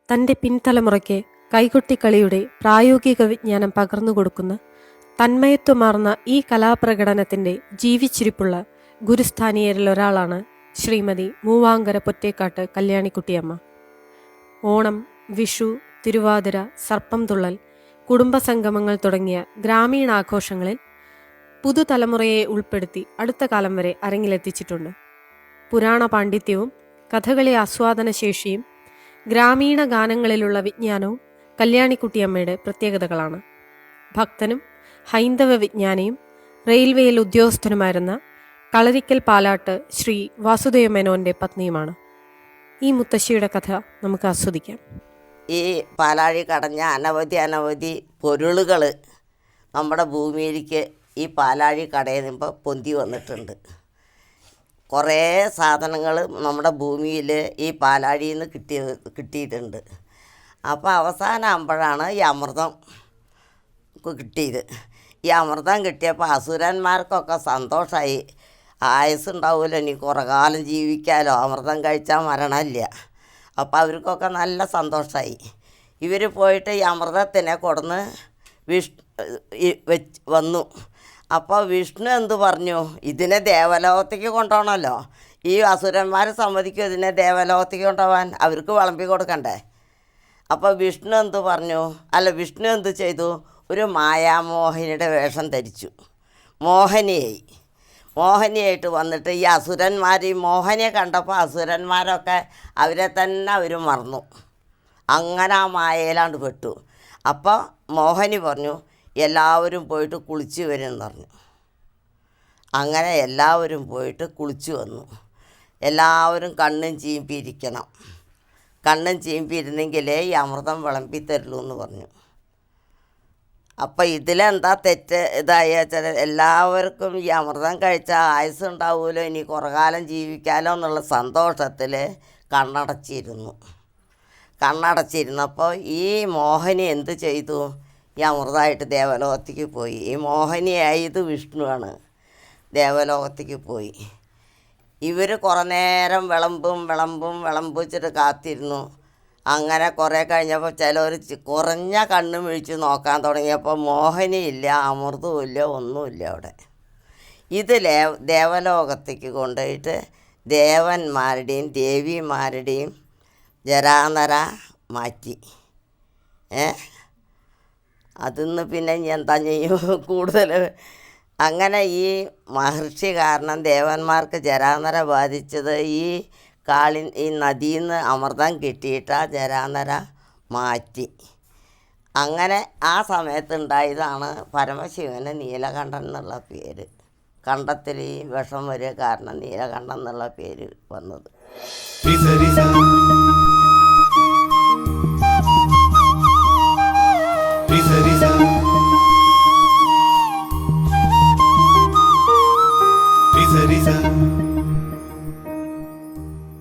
തൻ്റെ പിൻതലമുറയ്ക്ക് കൈകൊട്ടിക്കളിയുടെ പ്രായോഗിക വിജ്ഞാനം പകർന്നുകൊടുക്കുന്ന തന്മയത്വമാർന്ന ഈ കലാപ്രകടനത്തിൻ്റെ ജീവിച്ചിരിപ്പുള്ള ഗുരുസ്ഥാനീയരിലൊരാളാണ് ശ്രീമതി മൂവാങ്കര പൊറ്റേക്കാട്ട് കല്യാണിക്കുട്ടിയമ്മ. ഓണം, വിഷു, തിരുവാതിര, സർപ്പം തുള്ളൽ, കുടുംബസംഗമങ്ങൾ തുടങ്ങിയ ഗ്രാമീണാഘോഷങ്ങളിൽ പുതുതലമുറയെ ഉൾപ്പെടുത്തി അടുത്ത കാലം വരെ അരങ്ങിലെത്തിച്ചിട്ടുണ്ട്. പുരാണ പാണ്ഡിത്യവും കഥകളി ആസ്വാദനശേഷിയും ഗ്രാമീണ ഗാനങ്ങളിലുള്ള വിജ്ഞാനവും കല്യാണിക്കുട്ടിയമ്മയുടെ പ്രത്യേകതകളാണ്. ഭക്തനും ഹൈന്ദവ വിജ്ഞാനിയും റെയിൽവേയിൽ ഉദ്യോഗസ്ഥനുമായിരുന്ന കളരിക്കൽ പാലാട്ട് ശ്രീ വാസുദേവ മേനോന്റെ പത്നിയുമാണ്. ഈ മുത്തശ്ശിയുടെ കഥ നമുക്ക് ആസ്വദിക്കാം. ഈ പാലാഴി കടഞ്ഞ അനവധി പൊരുളുകൾ നമ്മുടെ ഭൂമിയിലേക്ക് ഈ പാലാഴി കടയിൽ നിമ്പോൾ പൊന്തി വന്നിട്ടുണ്ട്. കുറേ സാധനങ്ങൾ നമ്മുടെ ഭൂമിയിൽ ഈ പാലാഴിയിൽ നിന്ന് കിട്ടിയിട്ടുണ്ട്. അപ്പോൾ അവസാനമാകുമ്പോഴാണ് ഈ അമൃതം കിട്ടിയത്. ഈ അമൃതം കിട്ടിയപ്പോൾ അസുരന്മാർക്കൊക്കെ സന്തോഷമായി. ആയുസ്സുണ്ടാവില്ല, ഇനി കുറേ കാലം ജീവിക്കാമല്ലോ, അമൃതം കഴിച്ചാൽ മരണമില്ല. അപ്പോൾ അവർക്കൊക്കെ നല്ല സന്തോഷമായി. ഇവർ പോയിട്ട് ഈ അമൃതത്തിനെ കൊടുന്ന് വന്നു. അപ്പോൾ വിഷ്ണു എന്തു പറഞ്ഞു, ഇതിനെ ദേവലോകത്തേക്ക് കൊണ്ടുപോകണമല്ലോ. ഈ അസുരന്മാർ സമ്മതിക്കും ഇതിനെ ദേവലോകത്തേക്ക് കൊണ്ടുപോകാൻ, അവർക്ക് വിളമ്പി കൊടുക്കണ്ടേ. അപ്പോൾ വിഷ്ണു എന്തു ചെയ്തു, ഒരു മായാമോഹിനിയുടെ വേഷം ധരിച്ചു. മോഹിനിയായിട്ട് വന്നിട്ട് ഈ അസുരന്മാർ ഈ മോഹനിയെ കണ്ടപ്പോൾ അസുരന്മാരൊക്കെ അവരെ തന്നെ മറന്നു. അങ്ങനെ ആ മായയിലാണ്ട് പെട്ടു. അപ്പോൾ മോഹിനി പറഞ്ഞു, എല്ലാവരും പോയിട്ട് കുളിച്ച് വരുമെന്ന് പറഞ്ഞു. അങ്ങനെ എല്ലാവരും പോയിട്ട് കുളിച്ച് വന്നു. എല്ലാവരും കണ്ണും ചീമ്പിയിരിക്കണം. കണ്ണും ചീമ്പിയിരുന്നെങ്കിലേ ഈ അമൃതം വിളമ്പി തരുള്ളൂ എന്ന് പറഞ്ഞു. അപ്പം ഇതിലെന്താ തെറ്റ് വെച്ചാൽ എല്ലാവർക്കും ഈ അമൃതം കഴിച്ചാൽ ആയുസ് ഉണ്ടാവുമല്ലോ, ഇനി കുറേ കാലം ജീവിക്കാമല്ലോ എന്നുള്ള സന്തോഷത്തിൽ കണ്ണടച്ചിരുന്നപ്പോൾ ഈ മോഹിനി എന്ത് ചെയ്തു, ഈ അമൃതമായിട്ട് ദേവലോകത്തേക്ക് പോയി. ഈ മോഹിനിയായത് വിഷ്ണുവാണ്. ദേവലോകത്തേക്ക് പോയി. ഇവർ കുറേ നേരം വിളമ്പിച്ചിട്ട് കാത്തിരുന്നു. അങ്ങനെ കുറേ കഴിഞ്ഞപ്പോൾ ചിലർ കുറഞ്ഞ കണ്ണ് മിഴിച്ച് നോക്കാൻ തുടങ്ങിയപ്പോൾ മോഹിനിയില്ല, അമൃതവുമില്ല, ഒന്നുമില്ല അവിടെ. ഇത് ദേവലോകത്തേക്ക് കൊണ്ടുപോയിട്ട് ദേവന്മാരുടെയും ദേവിമാരുടെയും ജരാനര മാറ്റി. അതിന്ന് പിന്നെ എന്താ ചെയ്യും കൂടുതൽ. അങ്ങനെ ഈ മഹർഷി കാരണം ദേവന്മാർക്ക് ജരാനര ബാധിച്ചത് ഈ നദിയിൽ നിന്ന് അമൃതം കിട്ടിയിട്ട് ആ ജരാനര മാറ്റി. അങ്ങനെ ആ സമയത്തുണ്ടായതാണ് പരമശിവന് നീലകണ്ഠൻ എന്നുള്ള പേര്. കണ്ടത്തിൽ ഈ വിഷം വരിക കാരണം നീലകണ്ഠൻ എന്നുള്ള പേര് വന്നത്. Risa